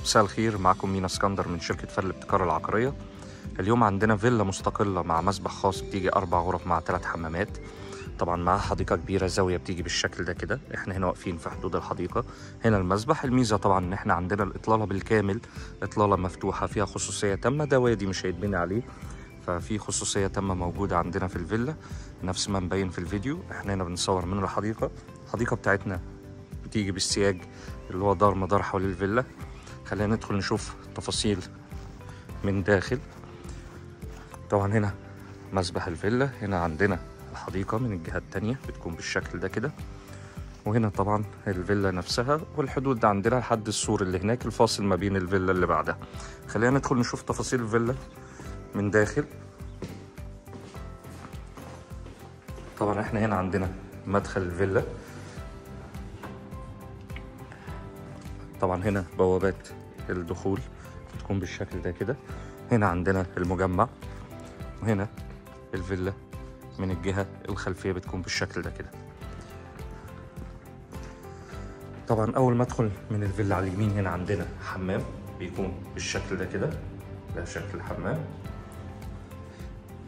مساء الخير، معكم مينا اسكندر من شركة فل الابتكار العقارية. اليوم عندنا فيلا مستقلة مع مسبح خاص، بتيجي 4 غرف مع 3 حمامات. طبعا معاها حديقة كبيرة، زاوية بتيجي بالشكل ده كده. احنا هنا واقفين في حدود الحديقة، هنا المسبح. الميزة طبعا ان احنا عندنا الإطلالة بالكامل، إطلالة مفتوحة فيها خصوصية تامة. ده وادي مش هيتبني عليه، ففي خصوصية تامة موجودة عندنا في الفيلا نفس ما مبين في الفيديو. احنا هنا بنصور من الحديقة. الحديقة بتاعتنا بتيجي بالسياج اللي هو دار مدار حول الفيلا. خلينا ندخل نشوف تفاصيل من داخل. طبعا هنا مسبح الفيلا، هنا عندنا الحديقة من الجهة التانية بتكون بالشكل ده كده، وهنا طبعا الفيلا نفسها، والحدود ده عندنا لحد السور اللي هناك الفاصل ما بين الفيلا اللي بعدها. خلينا ندخل نشوف تفاصيل الفيلا من داخل. طبعا احنا هنا عندنا مدخل الفيلا. طبعا هنا بوابات الدخول بتكون بالشكل ده كده. هنا عندنا المجمع، وهنا الفيلا من الجهة الخلفية بتكون بالشكل ده كده. طبعا أول ما أدخل من الفيلا على اليمين هنا عندنا حمام بيكون بالشكل ده كده، ده شكل الحمام.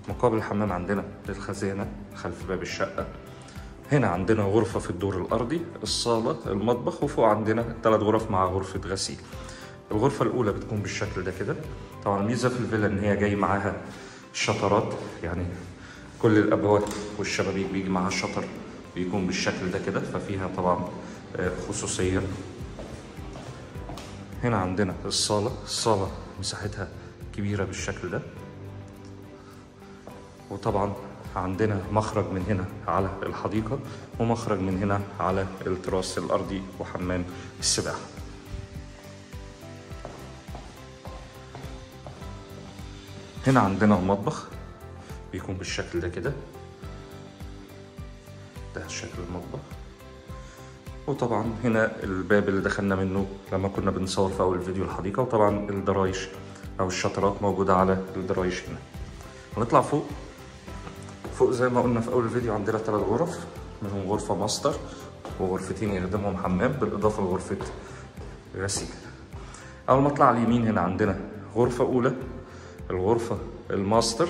مقابل الحمام عندنا الخزانة خلف باب الشقة. هنا عندنا غرفة في الدور الأرضي، الصالة، المطبخ، وفوق عندنا 3 غرف مع غرفة غسيل. الغرفة الأولى بتكون بالشكل ده كده. طبعا الميزة في الفيلا إن هي جاي معاها شطرات، يعني كل الأبواب والشبابيك بيجي معاها الشطر بيكون بالشكل ده كده، ففيها طبعا خصوصية. هنا عندنا الصالة مساحتها كبيرة بالشكل ده. وطبعا عندنا مخرج من هنا على الحديقة، ومخرج من هنا على التراس الأرضي وحمام السباحة. هنا عندنا المطبخ بيكون بالشكل ده كده، ده شكل المطبخ. وطبعا هنا الباب اللي دخلنا منه لما كنا بنصور في أول فيديو الحديقة. وطبعا الدرايش أو الشطرات موجودة على الدرايش هنا. ونطلع فوق زي ما قلنا في أول فيديو عندنا 3 غرف، منهم غرفة ماستر وغرفتين يخدمهم حمام، بالإضافة لغرفة غسيل. أول ما أطلع على اليمين هنا عندنا غرفة أولى، الغرفة الماستر،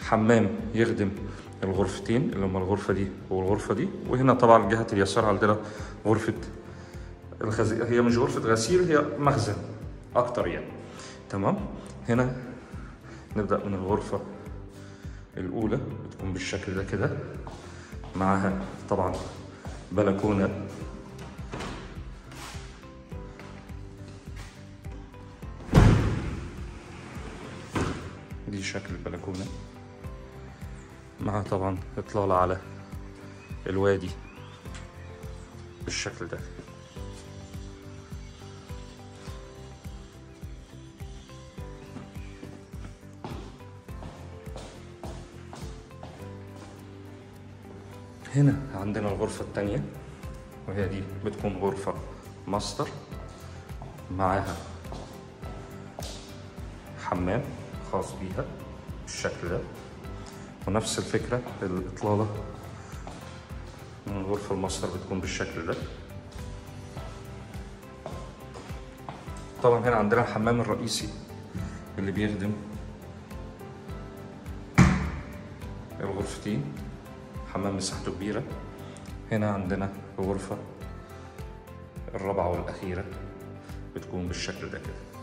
حمام يخدم الغرفتين اللي هما الغرفة دي والغرفة دي. وهنا طبعا جهة اليسار عندنا غرفة الخزينة، هي مش غرفة غسيل، هي مخزن أكتر يعني. تمام. هنا نبدأ من الغرفة الأولى، بتكون بالشكل ده كده، معاها طبعا بلكونة. دي شكل البلكونة، معاها طبعا إطلالة على الوادي بالشكل ده. هنا عندنا الغرفة التانية، وهي دي بتكون غرفة ماستر، معاها حمام خاص بيها بالشكل ده. ونفس الفكرة الإطلالة من الغرفة الماستر بتكون بالشكل ده. طبعا هنا عندنا الحمام الرئيسي اللي بيخدم الغرفتين، حمام مساحته كبيرة. هنا عندنا الغرفة الرابعة والأخيرة بتكون بالشكل ده كده.